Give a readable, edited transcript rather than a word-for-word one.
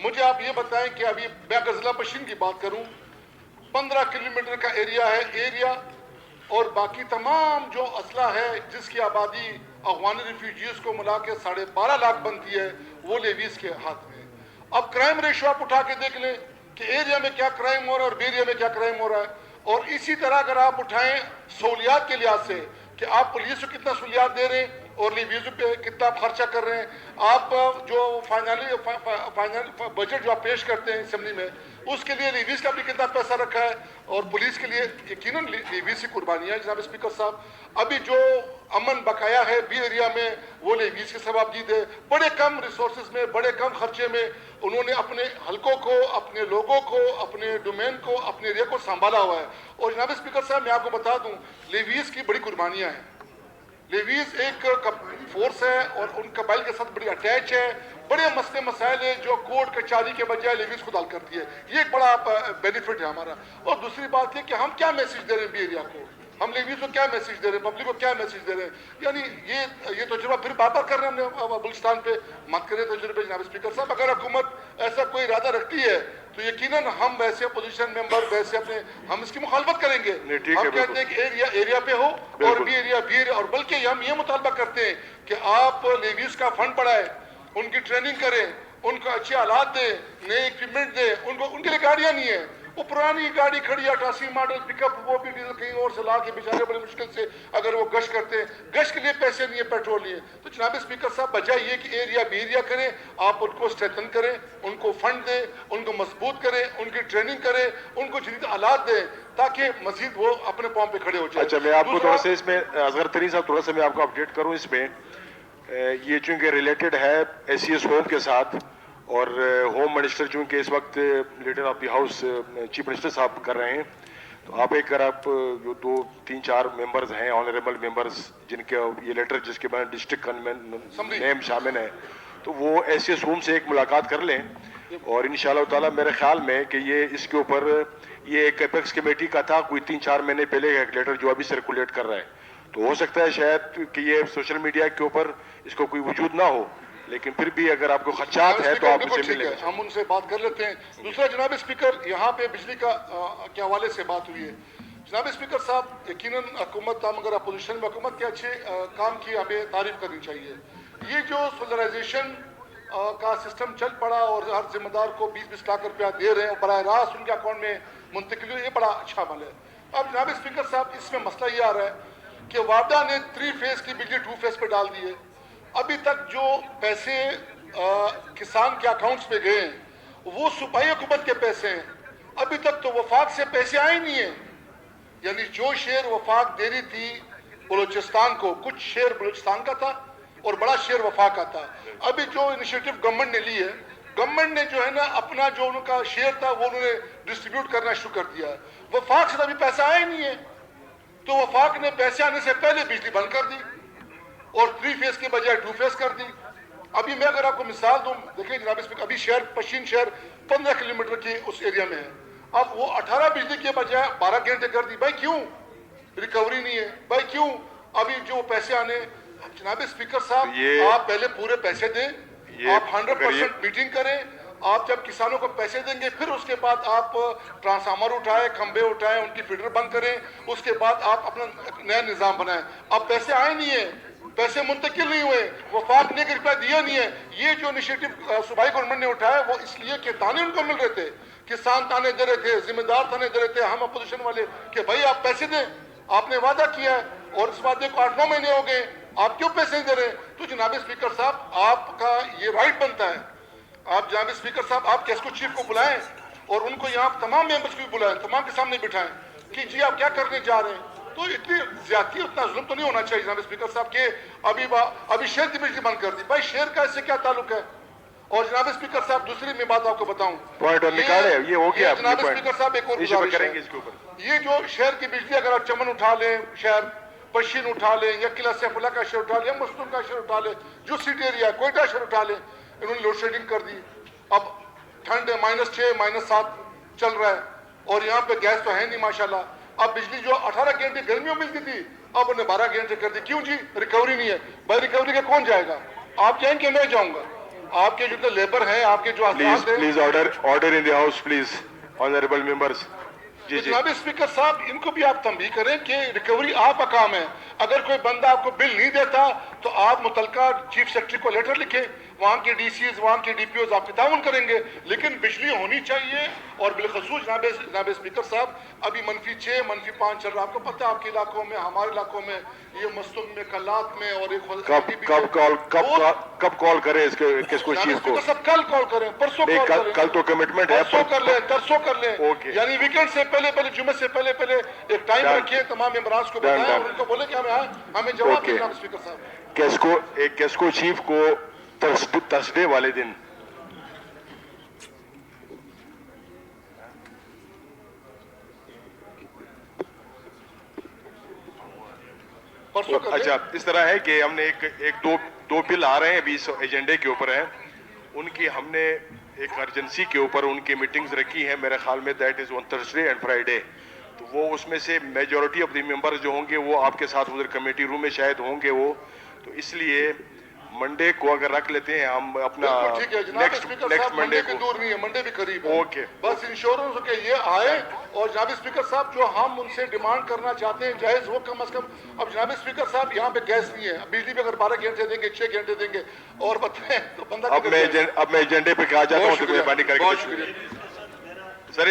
مجھے آپ یہ بتائیں کہ ابھی میں اگر ضلع پشین کی بات کروں 15 کلومیٹر کا ایریا اور باقی تمام جو اضلاع ہے جس کی آبادی افغانی ریفیوجیز کو ملا کے 12.5 لاکھ بنتی ہے وہ لیویز کے ہاتھ میں. اب کرائم ریشو آپ اٹھا کے دیکھ لیں کہ ایریا میں کیا کرائم ہو رہا ہے اور بیریا میں کیا کرائم ہو رہا ہے. اور اسی طرح اگر آپ اٹھائیں سہولیات کے لحاظ سے کہ آپ پولیس کو کتنا سہولیات دے رہے ہیں اور لیویزوں پہ کتنا آپ خرچہ کر رہے ہیں. آپ جو فائنل بجٹ جو آپ پیش کرتے ہیں اسمبلی میں اس کے لیے لیویز کا بھی کتنا پیسہ رکھا ہے اور پولیس کے لیے یقیناً لیویز کی قربانیاں جناب اسپیکر صاحب. ابھی جو امن بقایا ہے بی ایریا میں وہ لیویز کے سبب جیت ہے. بڑے کم ریسورسز میں بڑے کم خرچے میں انہوں نے اپنے حلقوں کو اپنے لوگوں کو اپنے ڈومین کو اپنے ایریا کو سنبھالا ہوا ہے. اور جناب اسپیکر صاحب میں آپ کو بتا دوں لیویز کی بڑی قربانیاں ہیں. لیویز ایک فورس ہے اور ان قبائل کے ساتھ بڑی اٹیچ ہے. بڑے مسئلے مسائل ہیں جو کورٹ کچہری کے بجائے لیویز خود حل کرتی ہے. یہ ایک بڑا بینیفٹ ہے ہمارا. اور دوسری بات یہ کہ ہم کیا میسیج دے رہے ہیں بی ایریا کو, ہم لیویز کو کیا میسیج دے رہے ہیں, پبلک کو کیا میسیج دے رہے ہیں. یعنی یہ تجربہ پھر بار بار کر رہے ہیں ہم نے بلوچستان پہ مت کریں تجربے جناب اسپیکر صاحب. اگر حکومت ایسا کوئی ارادہ رکھتی ہے تو یقیناً ہم ویسے اپوزیشن ممبر ویسے ہم اس کی مخالفت کریں گے. ہم کہتے ہیں کہ ایریا پہ ہو اور بی ایریا اور بلکہ ہم یہ مطالبہ کرتے ہیں کہ آپ لیویز کا فنڈ بڑھائیں, ان کی ٹریننگ کریں, ان کو اچھے آلات دیں, نئے اکوپمنٹ دیں. ان کے لیے گاڑیاں نہیں ہیں, وہ پرانی گاڑی کھڑی 88 ماڈل پک اپ وہ بھی ڈیزل کہیں اور سے لا کے بیچارے بڑی مشکل سے اگر وہ گشت کرتے ہیں, گشت کے لیے پیسے نہیں ہے, پیٹرول نہیں ہے. تو جناب اسپیکر صاحب بجائے یہ کہ ایریا بی ایریا کریں, آپ ان کو اسٹریتھن کریں, ان کو فنڈ دیں, ان کو مضبوط کریں, ان کی ٹریننگ کریں, ان کو جدید آلات دیں تاکہ مزید وہ اپنے پاؤں پہ کھڑے ہو جائیں. اچھا میں آپ کو تھوڑا سا اس میں اصغر ترین صاحب تھوڑا سا میں آپ کو اپڈیٹ کروں اس میں. یہ چونکہ ریلیٹڈ ہے ایس سی ایس ہوم کے ساتھ اور ہوم منسٹر چونکہ اس وقت leader of the house chief minister صاحب کر رہے ہیں, تو آپ ایک آپ جو 2 3 4 ممبرز ہیں آنریبل ممبرز جن کے یہ لیٹر جس کے بعد ڈسٹرکٹ نیم شامل ہے تو وہ ایس سی ایس ہوم سے ایک ملاقات کر لیں. اور انشاءاللہ تعالیٰ میرے خیال میں کہ یہ اس کے اوپر یہ ایک اپیکس کمیٹی کا تھا کوئی 3-4 مہینے پہلے ایک لیٹر جو ابھی سرکولیٹ کر رہا ہے, تو ہو سکتا ہے شاید کہ یہ سوشل میڈیا کے اوپر اس کو کوئی وجود نہ ہو, لیکن پھر بھی اگر آپ کو خدشات ہے تو آپ اسے ملیں گے. ہم ان سے بات کر لیتے ہیں. دوسرا جناب اسپیکر یہاں پہ بجلی کے حوالے سے بات ہوئی ہے. جناب اسپیکر صاحب یقیناً حکومت ہم اگر اپوزیشن میں حکومت کے اچھے کام کی ہمیں تعریف کرنی چاہیے. یہ جو سولرائزیشن کا سسٹم چل پڑا اور ہر ذمہ دار کو 20-20 لاکھ روپیہ دے رہے ہیں اور براہ راست ان کے اکاؤنٹ میں منتقل ہوئی, یہ بڑا اچھا عمل ہے. اب جناب اسپیکر صاحب اس میں مسئلہ یہ آ رہا ہے کہ وابڈا نے 3 فیز کی بجلی 2 فیز پہ ڈال دی ہے. ابھی تک جو پیسے کسان کے اکاؤنٹس پہ گئے ہیں وہ صوبائی حکومت کے پیسے ہیں. ابھی تک تو وفاق سے پیسے آئے نہیں ہیں. یعنی جو شیئر وفاق دے رہی تھی بلوچستان کو, کچھ شیئر بلوچستان کا تھا اور بڑا شیئر وفاق کا تھا. ابھی جو انیشیٹو گورنمنٹ نے لی ہے, گورنمنٹ نے جو ہے نا اپنا جو ان کا شیئر تھا وہ انہوں نے ڈسٹریبیوٹ کرنا شروع کر دیا. وفاق سے تو ابھی پیسہ آئے نہیں ہے, تو وفاق نے پیسے آنے سے پہلے بجلی بند کر دی اور 3 فیز کے بجائے 2 فیز کر دی. ابھی میں اگر آپ کو مثال دوں, دیکھیں جناب اسپیکر, ابھی پشین شہر 15 کلومیٹر کی اس ایریا میں ہے. اب وہ 18 بجلی کے بجائے 12 گھنٹے کر دی. بھائی کیوں؟ ریکوری نہیں ہے. بھائی کیوں؟ ابھی جو پیسے آنے, جناب اسپیکر صاحب آپ پہلے پورے پیسے دیں, آپ 100% میٹنگ کریں. آپ جب کسانوں کو پیسے دیں گے پھر اس کے بعد آپ ٹرانسفارمر اٹھائیں, کھمبے اٹھائیں, ان کی فیڈر بند کریں, اس کے بعد آپ اپنا نیا نظام بنائیں. اب پیسے آئے نہیں ہیں, پیسے منتقل نہیں ہوئے, وفاق نے 1 روپیہ دیا نہیں ہے. یہ جو انیشیٹو صوبائی گورنمنٹ نے اٹھایا وہ اس لیے کہ تانے ان کو مل رہے تھے, کسان تانے دے رہے تھے, ذمہ دار تانے دے رہے تھے, ہم اپوزیشن والے کہ بھائی آپ پیسے دیں, آپ نے وعدہ کیا ہے اور اس وعدے کو 8-9 مہینے ہو گئے, آپ کیوں پیسے نہیں دے رہے ہیں؟ تو جناب اسپیکر صاحب آپ کا یہ رائٹ بنتا ہے, آپ جناب اسپیکر صاحب آپ کیسکو چیف کو بلائیں اور ان کو یہاں تمام ممبرس کو بھی بلائیں, تمام کے سامنے بٹھائیں کہ جی آپ کیا کرنے جا رہے ہیں. تو اتنی زیادتی اتنا ظلم تو نہیں ہونا چاہیے جناب اسپیکر صاحب کہ ابھی شہر کی بجلی بند کر دی. بھائی شہر کا اس سے کیا تعلق ہے؟ اور جناب اسپیکر صاحب دوسری میں بات آپ کو بتاؤں, یہ ہو گیا جناب اسپیکر صاحب ایک اور گزارش ہے, یہ جو شہر کی بجلی اگر آپ چمن اٹھا لیں, شہر پشین اٹھا لیں, یا قلعہ سیف اللہ کا شہر اٹھا لیں, یا مستون کا شہر اٹھا لیں, جو سٹی ایریا ہے کوئٹہ شہر اٹھا لیں, انہوں نے لوڈ شیڈنگ کر دی. اب ٹھنڈ ہے, -6 -7 چل رہا ہے اور یہاں پہ گیس تو ہے نہیں ماشاءاللہ. اب بجلی جو 18 گھنٹے گرمیوں ملتی تھی اب انہیں 12 گھنٹے کر دی. کیوں جی؟ ریکوری نہیں ہے. بھائی ریکوری کا کون جائے گا؟ آپ جائیں کہ میں جاؤں گا؟ آپ کے جو لیبر ہیں, آپ کے جو افراد ہیں, please order in the house, please, honorable members. جی جی جناب اسپیکر صاحب ان کو بھی آپ تنبیہ کریں کہ ریکوری آپ کا کام ہے. اگر کوئی بندہ آپ کو بل نہیں دیتا تو آپ متعلقہ چیف سیکرٹری کو لیٹر لکھیں, وہاں کے ڈی سیز, وہاں کے ڈی پی اوز آپ کے تعاون کریں گے. لیکن بجلی ہونی چاہیے. اور بالخصوص جناب اسپیکر صاحب ابھی -6 -5 چل رہا. آپ کو پتہ ہے آپ کے علاقوں میں, ہمارے علاقوں میں, یہ مستق میں, کلات میں, اور کب کال کریں اس کے کس کو چیف کو؟ سب کل کال کریں, پرسوں کال کریں, کل تو کمٹمنٹ ہے, پرسوں کر لیں, ترسوں کر لیں. اوکے. یعنی ویکینڈ سے پہلے جمعے سے پہلے ایک ٹائم رکھیے, تمام ممبران کو بتائیں اور ان کو بولیں کہ ہمیں جواب دیں جناب اسپیکر صاحب. کیسکو چیف کو تھرسڈے والے دن پرسوں کر لیں. اچھا اس طرح ہے کہ ہم نے ایک دو بل آ رہے ہیں ابھی ایجنڈے کے اوپر ہیں, ان کی ہم نے ایک ارجنسی کے اوپر ان کی میٹنگز رکھی ہیں, میرے خیال میں that is on Thursday and Friday. تو وہ اس میں سے میجورٹی آف دی ممبر جو ہوں گے وہ آپ کے ساتھ ادھر کمیٹی روم میں شاید ہوں گے وہ, تو اس لیے منڈے کو اگر رکھ لیتے ہیں ہم اپنا ٹھیک ہے جناب اسپیکر صاحب, منڈے بھی دور نہیں ہے, منڈے بھی قریب ہے. اوکے. بس انشورنس کہ یہ آئے, اور جناب اسپیکر صاحب جو ہم ان سے ڈیمانڈ کرنا چاہتے ہیں جائز وہ کم از کم. اب جناب اسپیکر صاحب یہاں پہ گیس نہیں ہے, بجلی پہ اگر 12 گھنٹے دیں گے, 6 گھنٹے دیں گے, اور بتائیں تو بندہ اب میں ایجنڈے پہ کہا جاتا ہوں, تو مہربانی کر کے بہت شکریہ. سر